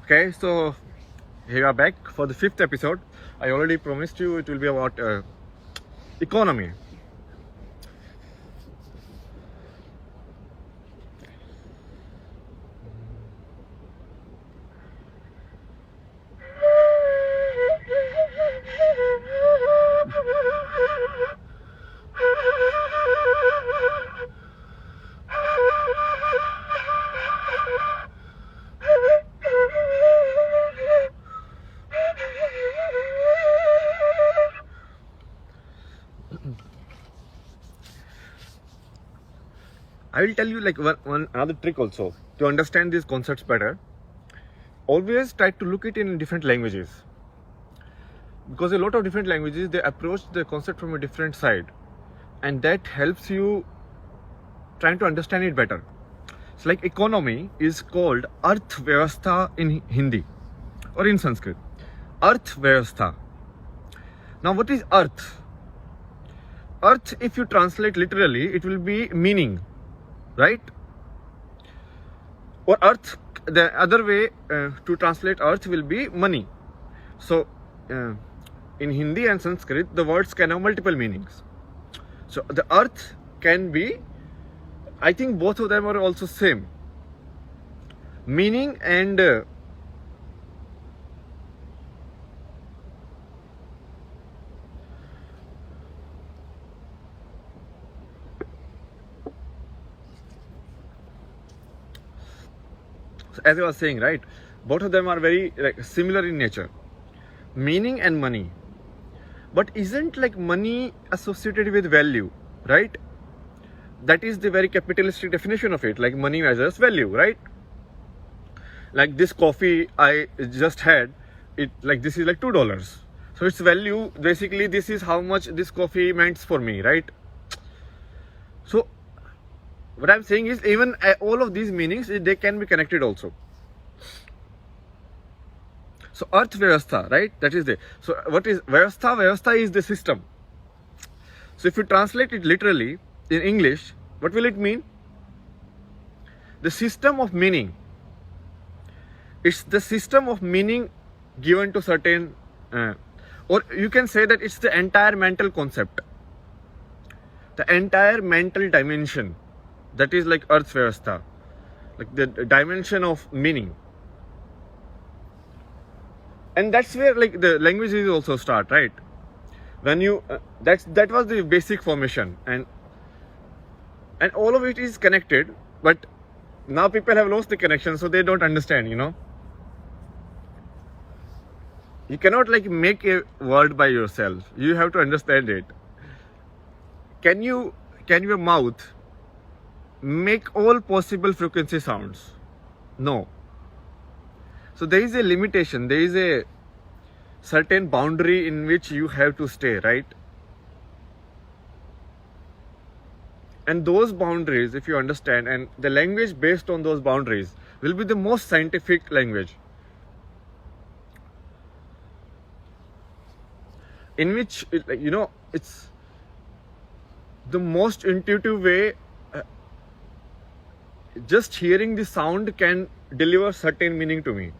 Okay, so here we are back for the 5th episode. I already promised you it will be about economy. I will tell you like one another trick also to understand these concepts better. Always try to look it in different languages, because a lot of different languages they approach the concept from a different side, and that helps you trying to understand it better. So like economy is called Arth Vyavastha in Hindi or in Sanskrit. Arth Vyavastha. Now what is Arth? Arth, if you translate literally, it will be meaning, right? Or Arth, the other way to translate Arth will be money. So in Hindi and Sanskrit, the words can have multiple meanings. So the Arth can be, I think both of them are also same meaning and so as I was saying, right, both of them are very like similar in nature, meaning and money. But isn't like money associated with value, right? That is the very capitalistic definition of it. Like money measures value, right? Like this coffee I just had, it like this is like $2. So its value, basically this is how much this coffee meant for me, right? So what I'm saying is even all of these meanings, they can be connected also. So Arth Vyavastha, right? That is the, so what is Vyavastha? Vyavastha is the system. So if you translate it literally in English, what will it mean? The system of meaning. It's the system of meaning given to certain, or you can say that it's the entire mental concept, the entire mental dimension. That is like Arth Vyavastha, like the dimension of meaning. And that's where like the languages also start, right? When you that was the basic formation, and all of it is connected, but now people have lost the connection, so they don't understand, you know. You cannot like make a word by yourself. You have to understand it. Can your mouth make all possible frequency sounds? No. So there is a limitation, there is a certain boundary in which you have to stay, right? And those boundaries, if you understand, and the language based on those boundaries will be the most scientific language, in which you know, it's the most intuitive way. Just hearing the sound can deliver certain meaning to me.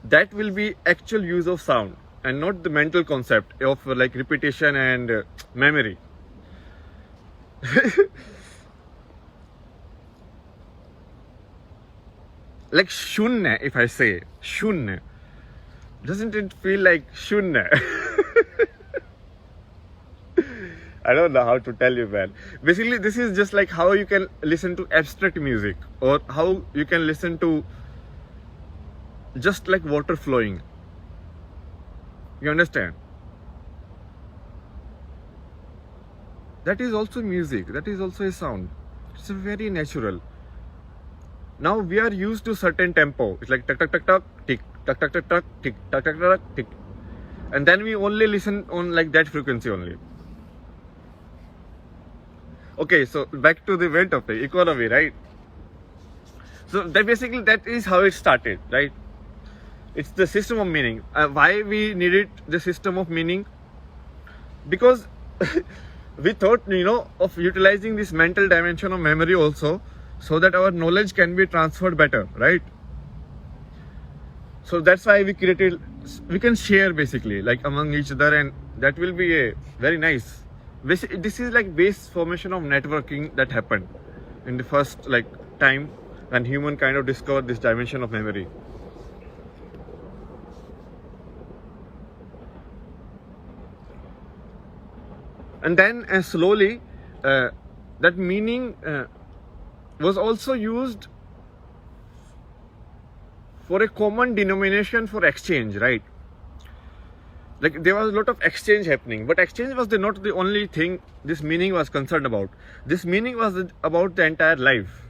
That will be actual use of sound and not the mental concept of like repetition and memory. Like shunya, if I say shunya, doesn't it feel like shunya? I don't know how to tell you, man. Basically, this is just like how you can listen to abstract music, or how you can listen to just like water flowing. You understand? That is also music. That is also a sound. It's very natural. Now we are used to certain tempo. It's like tuck tuck tuck tuck, tick tuck tuck tuck tuck, tick tuck tuck tuck tick, and then we only listen on like that frequency only. Okay, so back to the main topic, economy, right? So that basically that is how it started, right? It's the system of meaning. Why we needed the system of meaning? Because we thought, you know, of utilizing this mental dimension of memory also, so that our knowledge can be transferred better, right? So that's why we can share basically like among each other, and that will be a very nice. This is like base formation of networking that happened in the first like time when human kind of discovered this dimension of memory. And then slowly that meaning was also used for a common denomination for exchange, right? Like there was a lot of exchange happening, but exchange was not the only thing this meaning was concerned about. This meaning was about the entire life.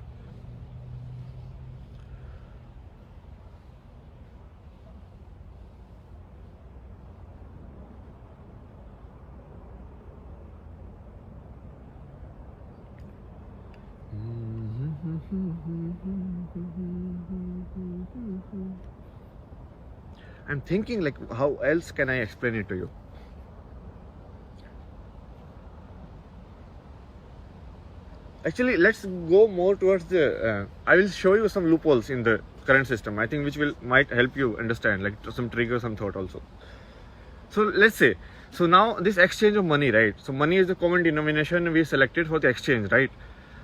I'm thinking like how else can I explain it to you? Actually, let's go more towards the I will show you some loopholes in the current system, I think, which might help you understand, like some trigger some thought also. So let's say, so now this exchange of money, right? So money is the common denomination we selected for the exchange, right?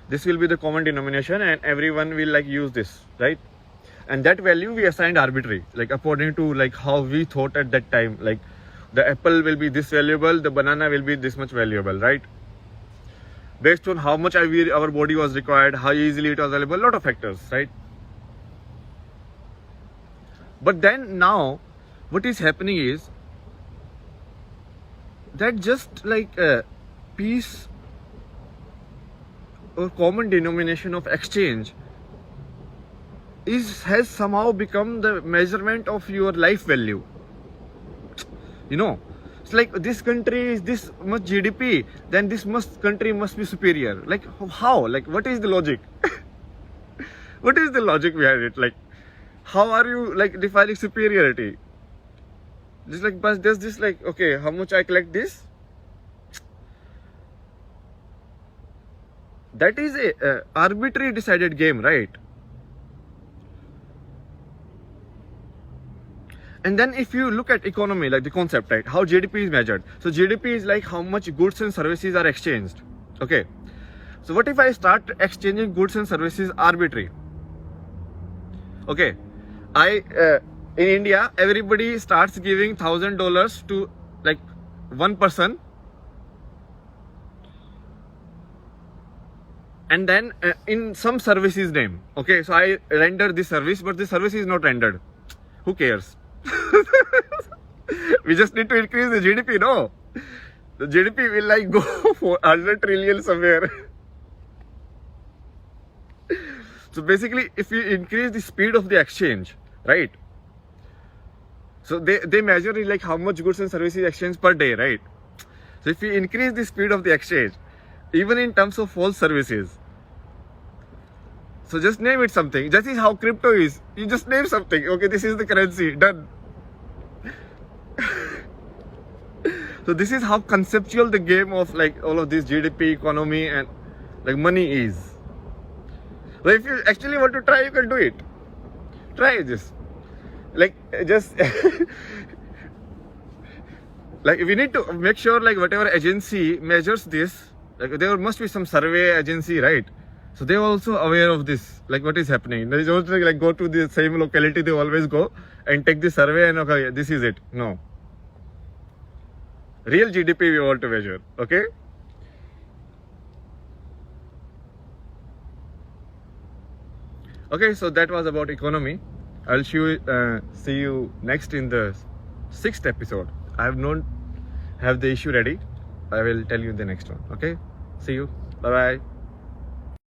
This will be the common denomination and everyone will like use this, right? And that value we assigned arbitrary, like according to like how we thought at that time, like the apple will be this valuable, the banana will be this much valuable, right? Based on how much our body was required, how easily it was available, a lot of factors, right? But then now what is happening is that just like a piece or common denomination of exchange has somehow become the measurement of your life value. You know, it's like this country is this much GDP, then this country must be superior. Like how? Like what is the logic? What is the logic behind it? Like how are you like defining superiority? Just like, but there's this like, okay, how much I collect this? That is a arbitrary decided game, right? And then if you look at economy, like the concept, right, how GDP is measured. So GDP is like how much goods and services are exchanged. Okay. So what if I start exchanging goods and services arbitrary? Okay. In India, everybody starts giving $1,000 to like one person. And then in some services name. Okay. So I render this service, but the service is not rendered. Who cares? We just need to increase the GDP, no? The GDP will like go for 100 trillion somewhere. So basically, if you increase the speed of the exchange, right? So they measure it like how much goods and services exchange per day, right? So if you increase the speed of the exchange, even in terms of false services, so just name it something. That is how crypto is. You just name something. Okay, this is the currency. Done. So this is how conceptual the game of like all of this GDP, economy, and like money is. So if you actually want to try, you can do it. Try this. Like just like we need to make sure like whatever agency measures this, like there must be some survey agency, right? So they are also aware of this, like what is happening. There is also like go to the same locality they always go and take the survey and okay, this is it. No. Real GDP we want to measure, okay? Okay, so that was about economy. I'll see you next in the 6th episode. I have the issue ready. I will tell you in the next one, okay? See you. Bye-bye.